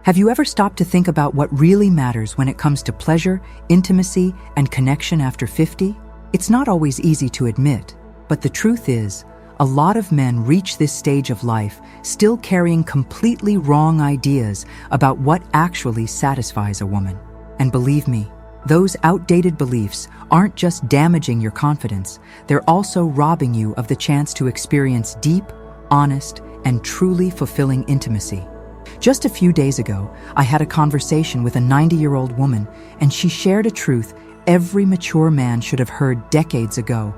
Have you ever stopped to think about what really matters when it comes to pleasure, intimacy, and connection after 50? It's not always easy to admit, but the truth is, a lot of men reach this stage of life still carrying completely wrong ideas about what actually satisfies a woman. And believe me, those outdated beliefs aren't just damaging your confidence, they're also robbing you of the chance to experience deep, honest, and truly fulfilling intimacy. Just a few days ago, I had a conversation with a 90-year-old woman, and she shared a truth every mature man should have heard decades ago.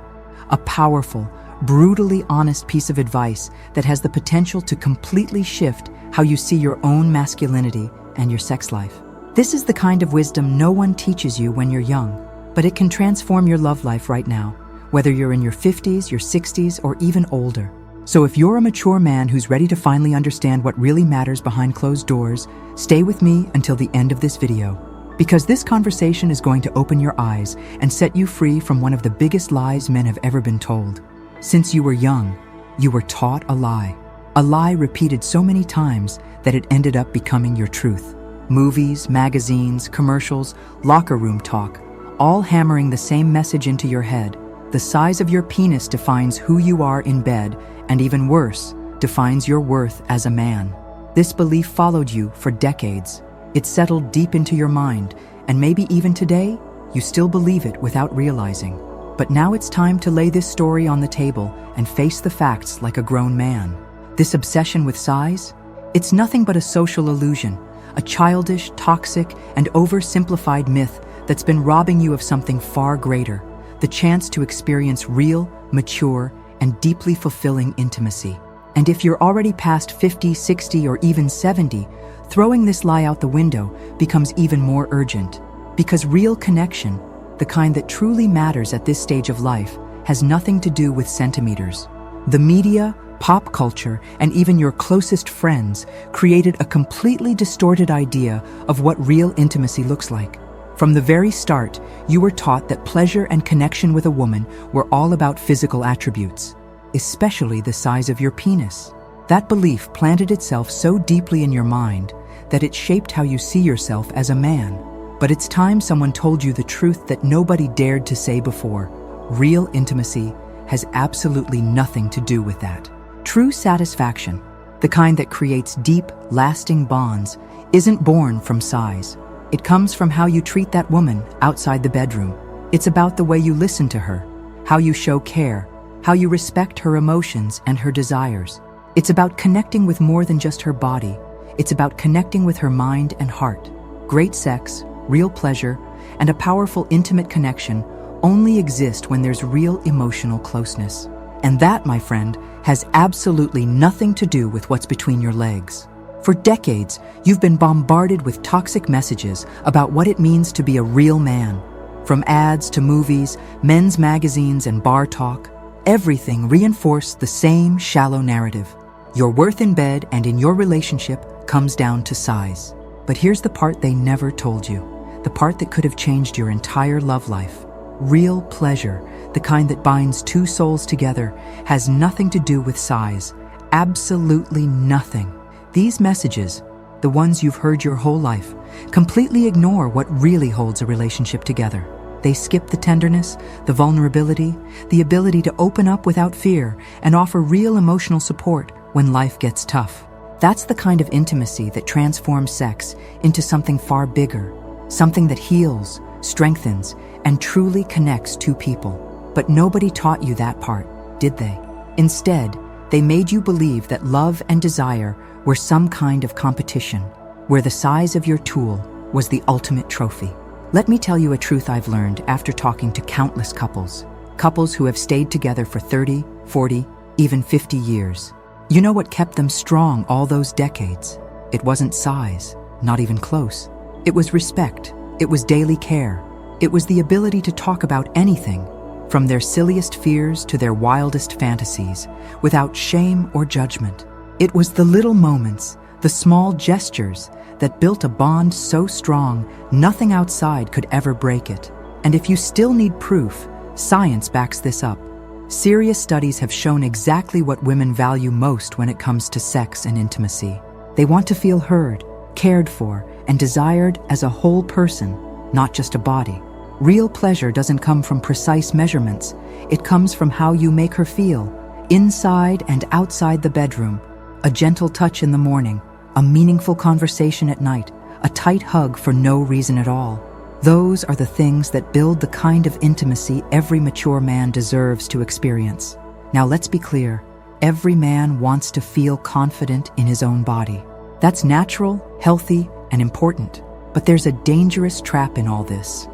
A powerful, brutally honest piece of advice that has the potential to completely shift how you see your own masculinity and your sex life. This is the kind of wisdom no one teaches you when you're young, but it can transform your love life right now, whether you're in your 50s, your 60s, or even older. So if you're a mature man who's ready to finally understand what really matters behind closed doors, stay with me until the end of this video. Because this conversation is going to open your eyes and set you free from one of the biggest lies men have ever been told. Since you were young, you were taught a lie repeated so many times that it ended up becoming your truth. Movies, magazines, commercials, locker room talk, all hammering the same message into your head. The size of your penis defines who you are in bed, and even worse, defines your worth as a man. This belief followed you for decades. It settled deep into your mind, and maybe even today, you still believe it without realizing. But now it's time to lay this story on the table and face the facts like a grown man. This obsession with size? It's nothing but a social illusion, a childish, toxic, and oversimplified myth that's been robbing you of something far greater, the chance to experience real, mature, and deeply fulfilling intimacy. And if you're already past 50, 60, or even 70, throwing this lie out the window becomes even more urgent. Because real connection, the kind that truly matters at this stage of life, has nothing to do with centimeters. The media, pop culture, and even your closest friends created a completely distorted idea of what real intimacy looks like. From the very start, you were taught that pleasure and connection with a woman were all about physical attributes, especially the size of your penis. That belief planted itself so deeply in your mind that it shaped how you see yourself as a man. But it's time someone told you the truth that nobody dared to say before. Real intimacy has absolutely nothing to do with that. True satisfaction, the kind that creates deep, lasting bonds, isn't born from size. It comes from how you treat that woman outside the bedroom. It's about the way you listen to her, how you show care, how you respect her emotions and her desires. It's about connecting with more than just her body. It's about connecting with her mind and heart. Great sex, real pleasure, and a powerful, intimate connection only exist when there's real emotional closeness. And that, my friend, has absolutely nothing to do with what's between your legs. For decades, you've been bombarded with toxic messages about what it means to be a real man. From ads to movies, men's magazines, and bar talk, everything reinforced the same shallow narrative. Your worth in bed and in your relationship comes down to size. But here's the part they never told you, the part that could have changed your entire love life. Real pleasure, the kind that binds two souls together, has nothing to do with size. Absolutely nothing. These messages, the ones you've heard your whole life, completely ignore what really holds a relationship together. They skip the tenderness, the vulnerability, the ability to open up without fear and offer real emotional support when life gets tough. That's the kind of intimacy that transforms sex into something far bigger, something that heals, strengthens, and truly connects two people. But nobody taught you that part, did they? Instead, they made you believe that love and desire were some kind of competition, where the size of your tool was the ultimate trophy. Let me tell you a truth I've learned after talking to countless couples who have stayed together for 30, 40, even 50 years. You know what kept them strong all those decades? It wasn't size, not even close. It was respect. It was daily care. It was the ability to talk about anything, from their silliest fears to their wildest fantasies, without shame or judgment. It was the little moments, the small gestures, that built a bond so strong nothing outside could ever break it. And if you still need proof, science backs this up. Serious studies have shown exactly what women value most when it comes to sex and intimacy. They want to feel heard, cared for, and desired as a whole person, not just a body. Real pleasure doesn't come from precise measurements. It comes from how you make her feel, inside and outside the bedroom. A gentle touch in the morning, a meaningful conversation at night, a tight hug for no reason at all. Those are the things that build the kind of intimacy every mature man deserves to experience. Now let's be clear, every man wants to feel confident in his own body. That's natural, healthy, and important. But there's a dangerous trap in all this.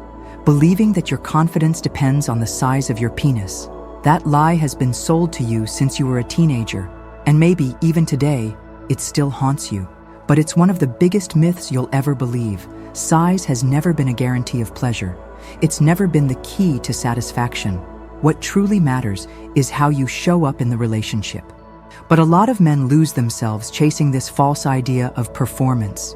Believing that your confidence depends on the size of your penis. That lie has been sold to you since you were a teenager, and maybe even today, it still haunts you. But it's one of the biggest myths you'll ever believe. Size has never been a guarantee of pleasure. It's never been the key to satisfaction. What truly matters is how you show up in the relationship. But a lot of men lose themselves chasing this false idea of performance.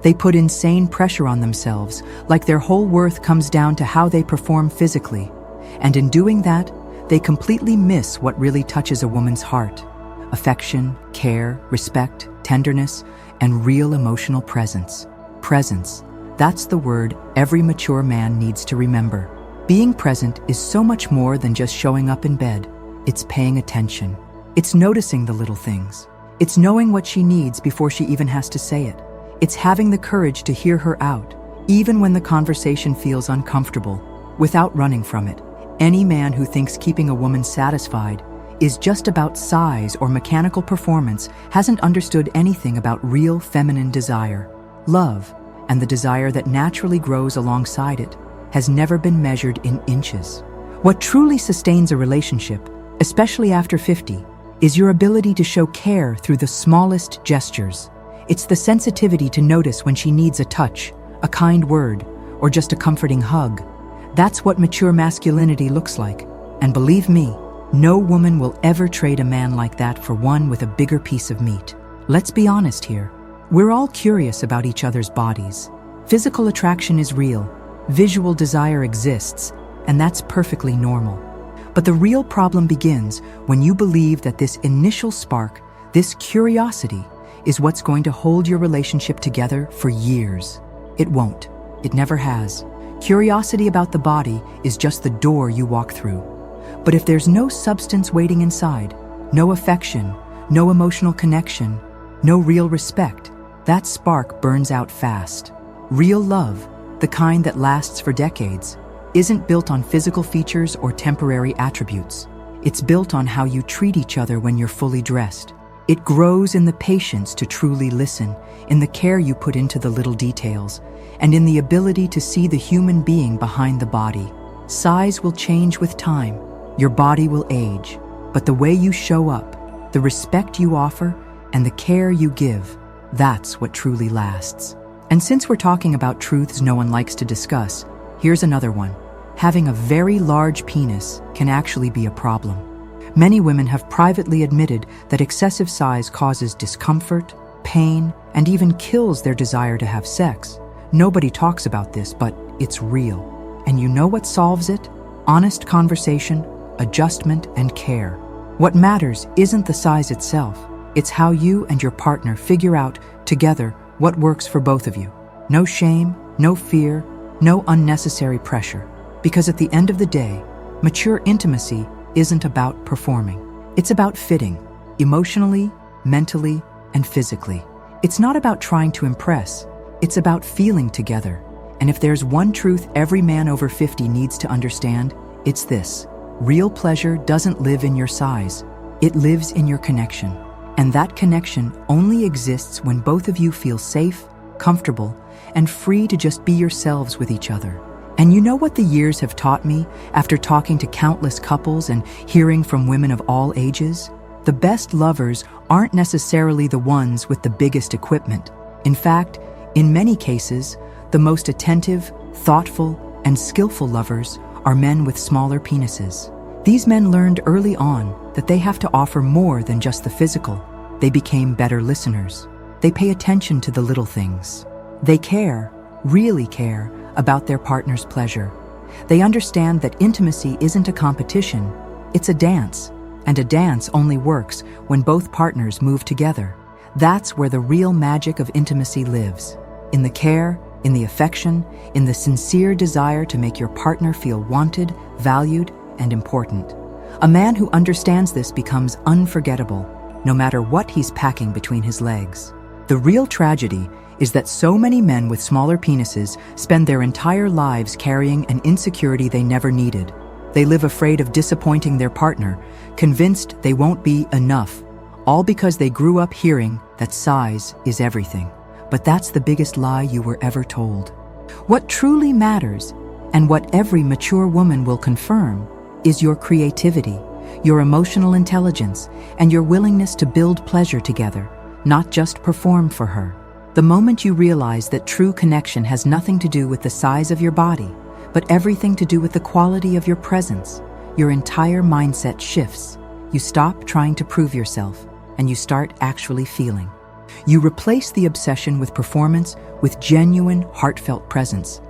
They put insane pressure on themselves, like their whole worth comes down to how they perform physically. And in doing that, they completely miss what really touches a woman's heart. Affection, care, respect, tenderness, and real emotional presence. Presence. That's the word every mature man needs to remember. Being present is so much more than just showing up in bed. It's paying attention. It's noticing the little things. It's knowing what she needs before she even has to say it. It's having the courage to hear her out, even when the conversation feels uncomfortable, without running from it. Any man who thinks keeping a woman satisfied is just about size or mechanical performance hasn't understood anything about real feminine desire. Love, and the desire that naturally grows alongside it, has never been measured in inches. What truly sustains a relationship, especially after 50, is your ability to show care through the smallest gestures. It's the sensitivity to notice when she needs a touch, a kind word, or just a comforting hug. That's what mature masculinity looks like. And believe me, no woman will ever trade a man like that for one with a bigger piece of meat. Let's be honest here. We're all curious about each other's bodies. Physical attraction is real. Visual desire exists, and that's perfectly normal. But the real problem begins when you believe that this initial spark, this curiosity, is what's going to hold your relationship together for years. It won't. It never has. Curiosity about the body is just the door you walk through. But if there's no substance waiting inside, no affection, no emotional connection, no real respect, that spark burns out fast. Real love, the kind that lasts for decades, isn't built on physical features or temporary attributes. It's built on how you treat each other when you're fully dressed. It grows in the patience to truly listen, in the care you put into the little details, and in the ability to see the human being behind the body. Size will change with time, your body will age, but the way you show up, the respect you offer, and the care you give, that's what truly lasts. And since we're talking about truths no one likes to discuss, here's another one. Having a very large penis can actually be a problem. Many women have privately admitted that excessive size causes discomfort, pain, and even kills their desire to have sex. Nobody talks about this, but it's real. And you know what solves it? Honest conversation, adjustment, and care. What matters isn't the size itself. It's how you and your partner figure out together what works for both of you. No shame, no fear, no unnecessary pressure. Because at the end of the day, mature intimacy isn't about performing. It's about fitting, emotionally, mentally, and physically. It's not about trying to impress. It's about feeling together. And if there's one truth every man over 50 needs to understand, it's this. Real pleasure doesn't live in your size. It lives in your connection. And that connection only exists when both of you feel safe, comfortable, and free to just be yourselves with each other. And you know what the years have taught me after talking to countless couples and hearing from women of all ages? The best lovers aren't necessarily the ones with the biggest equipment. In fact, in many cases, the most attentive, thoughtful, and skillful lovers are men with smaller penises. These men learned early on that they have to offer more than just the physical. They became better listeners. They pay attention to the little things. They care, really care, about their partner's pleasure. They understand that intimacy isn't a competition, it's a dance, and a dance only works when both partners move together. That's where the real magic of intimacy lives. In the care, in the affection, in the sincere desire to make your partner feel wanted, valued, and important. A man who understands this becomes unforgettable, no matter what he's packing between his legs. The real tragedy is that so many men with smaller penises spend their entire lives carrying an insecurity they never needed. They live afraid of disappointing their partner, convinced they won't be enough, all because they grew up hearing that size is everything. But that's the biggest lie you were ever told. What truly matters, and what every mature woman will confirm, is your creativity, your emotional intelligence, and your willingness to build pleasure together, not just perform for her. The moment you realize that true connection has nothing to do with the size of your body, but everything to do with the quality of your presence, your entire mindset shifts. You stop trying to prove yourself, and you start actually feeling. You replace the obsession with performance with genuine, heartfelt presence.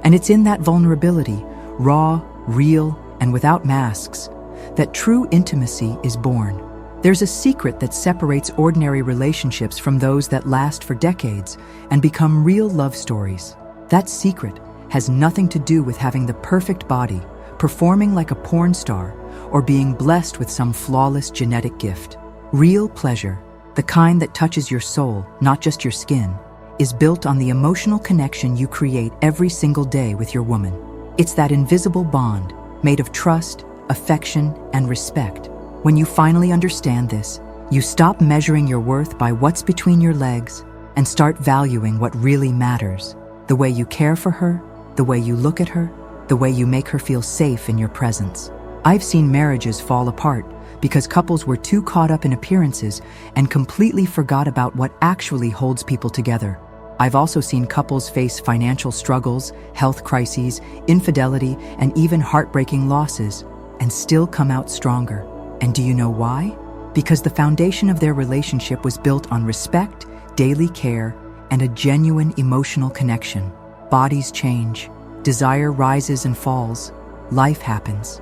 And it's in that vulnerability, raw, real, and without masks, that true intimacy is born. There's a secret that separates ordinary relationships from those that last for decades and become real love stories. That secret has nothing to do with having the perfect body, performing like a porn star, or being blessed with some flawless genetic gift. Real pleasure, the kind that touches your soul, not just your skin, is built on the emotional connection you create every single day with your woman. It's that invisible bond made of trust, affection, and respect. When you finally understand this, you stop measuring your worth by what's between your legs and start valuing what really matters. The way you care for her, the way you look at her, the way you make her feel safe in your presence. I've seen marriages fall apart because couples were too caught up in appearances and completely forgot about what actually holds people together. I've also seen couples face financial struggles, health crises, infidelity, and even heartbreaking losses, and still come out stronger. And do you know why? Because the foundation of their relationship was built on respect, daily care, and a genuine emotional connection. Bodies change, desire rises and falls, life happens.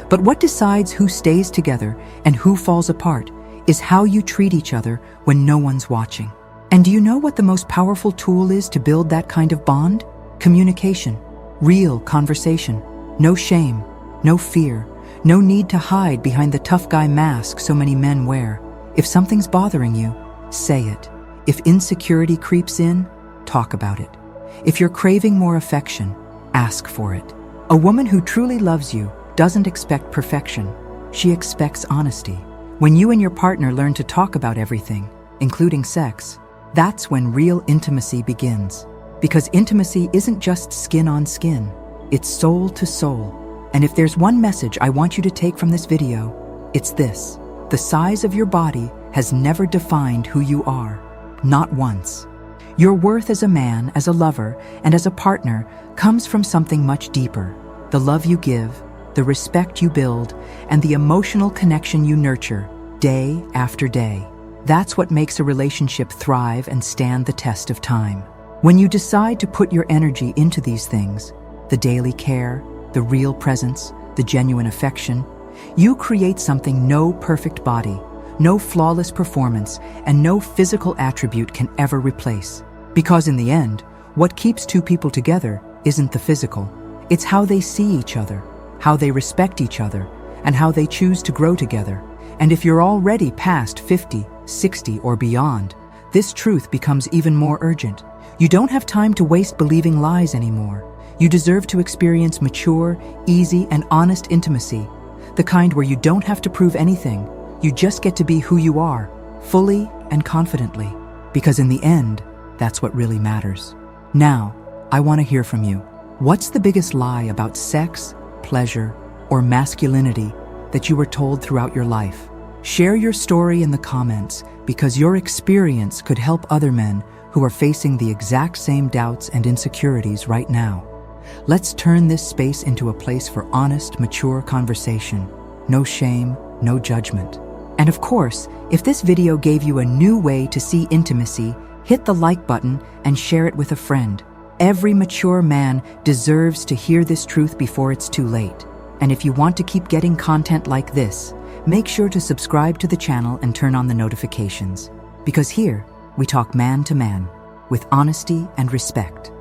But what decides who stays together and who falls apart is how you treat each other when no one's watching. And do you know what the most powerful tool is to build that kind of bond? Communication. Real conversation. No shame, no fear, no need to hide behind the tough guy mask so many men wear. If something's bothering you, say it. If insecurity creeps in, talk about it. If you're craving more affection, ask for it. A woman who truly loves you doesn't expect perfection. She expects honesty. When you and your partner learn to talk about everything, including sex, that's when real intimacy begins. Because intimacy isn't just skin on skin, it's soul to soul. And if there's one message I want you to take from this video, it's this. The size of your body has never defined who you are. Not once. Your worth as a man, as a lover, and as a partner comes from something much deeper. The love you give, the respect you build, and the emotional connection you nurture day after day. That's what makes a relationship thrive and stand the test of time. When you decide to put your energy into these things, the daily care, the real presence, the genuine affection, you create something no perfect body, no flawless performance, and no physical attribute can ever replace. Because in the end, what keeps two people together isn't the physical. It's how they see each other, how they respect each other, and how they choose to grow together. And if you're already past 50, 60, or beyond, this truth becomes even more urgent. You don't have time to waste believing lies anymore. You deserve to experience mature, easy, and honest intimacy, the kind where you don't have to prove anything. You just get to be who you are, fully and confidently. Because in the end, that's what really matters. Now, I want to hear from you. What's the biggest lie about sex, pleasure, or masculinity that you were told throughout your life? Share your story in the comments, because your experience could help other men who are facing the exact same doubts and insecurities right now. Let's turn this space into a place for honest, mature conversation. No shame, no judgment. And of course, if this video gave you a new way to see intimacy, hit the like button and share it with a friend. Every mature man deserves to hear this truth before it's too late. And if you want to keep getting content like this, make sure to subscribe to the channel and turn on the notifications. Because here, we talk man to man, with honesty and respect.